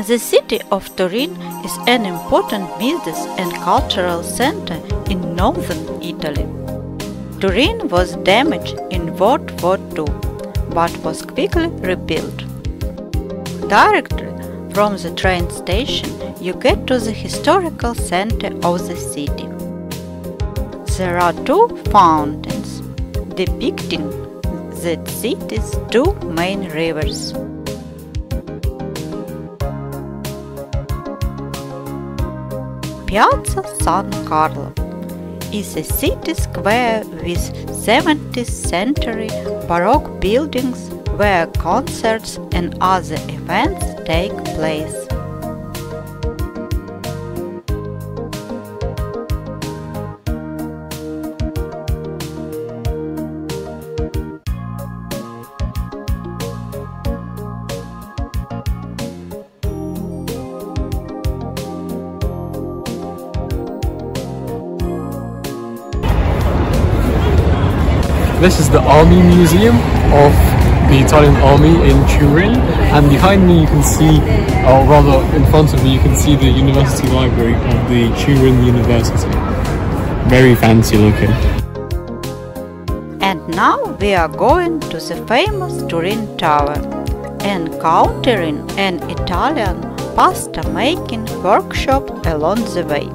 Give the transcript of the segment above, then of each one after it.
The city of Turin is an important business and cultural center in northern Italy. Turin was damaged in World War II, but was quickly rebuilt. Directly from the train station you get to the historical center of the city. There are two fountains, depicting the city's two main rivers. Piazza San Carlo is a city square with 17th century Baroque buildings where concerts and other events take place. This is the Army Museum of the Italian Army in Turin, and behind me you can see, or rather in front of me you can see the University Library of the Turin University. Very fancy looking. And now we are going to the famous Turin Tower, encountering an Italian pasta making workshop along the way.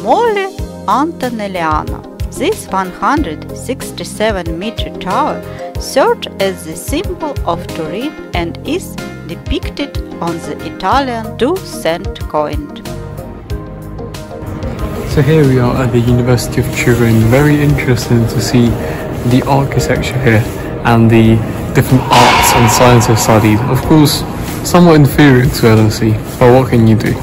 Mole Antonelliana. This 167-meter tower served as the symbol of Turin and is depicted on the Italian 2-cent coin. So here we are at the University of Turin. Very interesting to see the architecture here and the different arts and sciences studied. Of course, somewhat inferior to LSE, but what can you do?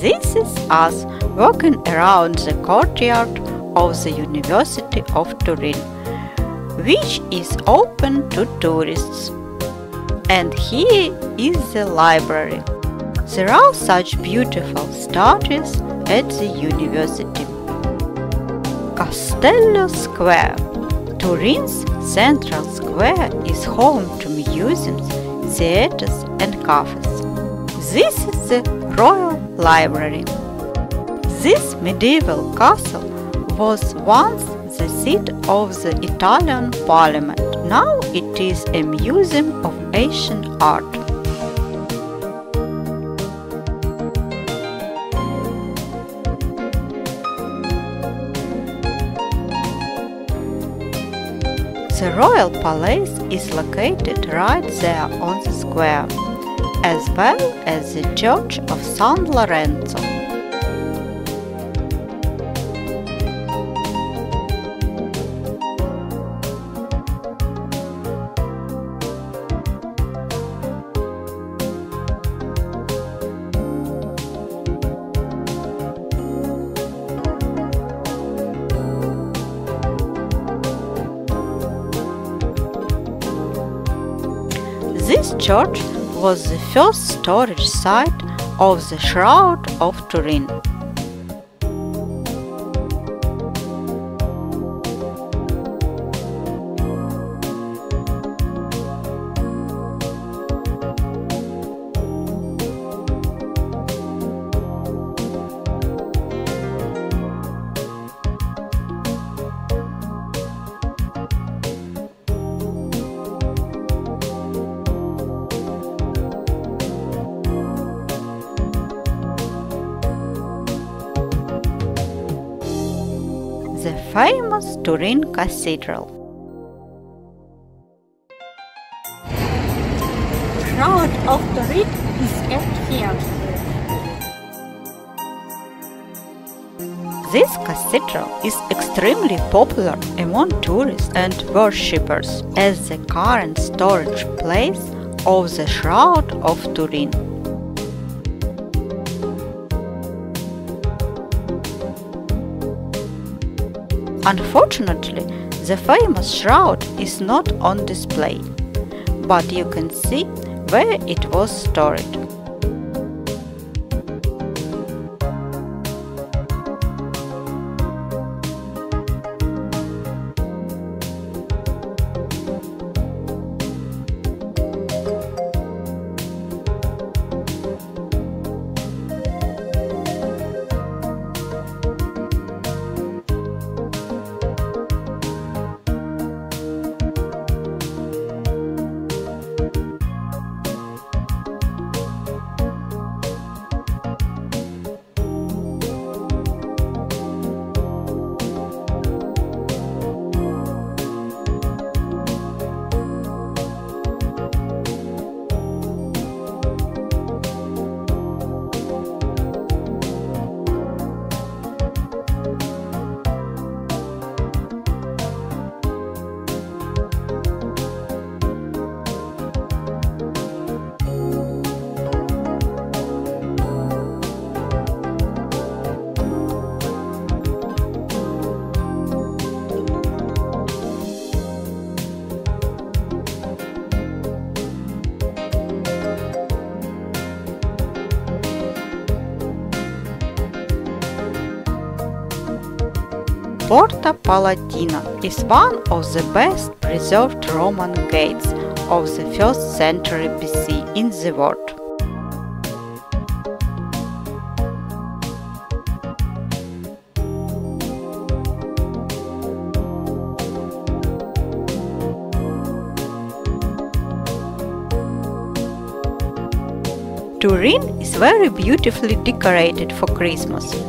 This is us walking around the courtyard of the University of Turin, which is open to tourists. And here is the library. There are such beautiful statues at the university. Castello Square. Turin's central square is home to museums, theaters and cafes. This is the Royal Library. This medieval castle was once the seat of the Italian Parliament. Now it is a museum of ancient art. The Royal Palace is located right there on the square, as well as the Church of San Lorenzo. This church was the first storage site of the Shroud of Turin. The famous Turin Cathedral. Shroud of Turin is kept here. This cathedral is extremely popular among tourists and worshippers as the current storage place of the Shroud of Turin. Unfortunately, the famous shroud is not on display, but you can see where it was stored. Porta Palatina is one of the best preserved Roman gates of the 1st century BC in the world. Turin is very beautifully decorated for Christmas.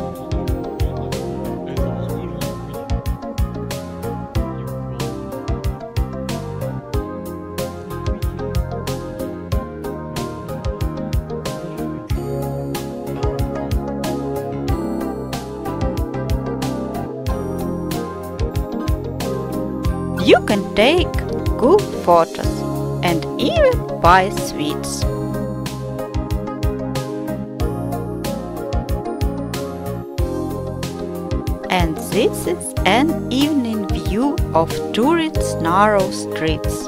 You can take good photos and even buy sweets. And this is an evening view of Turin's narrow streets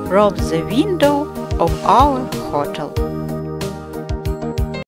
from the window of our hotel.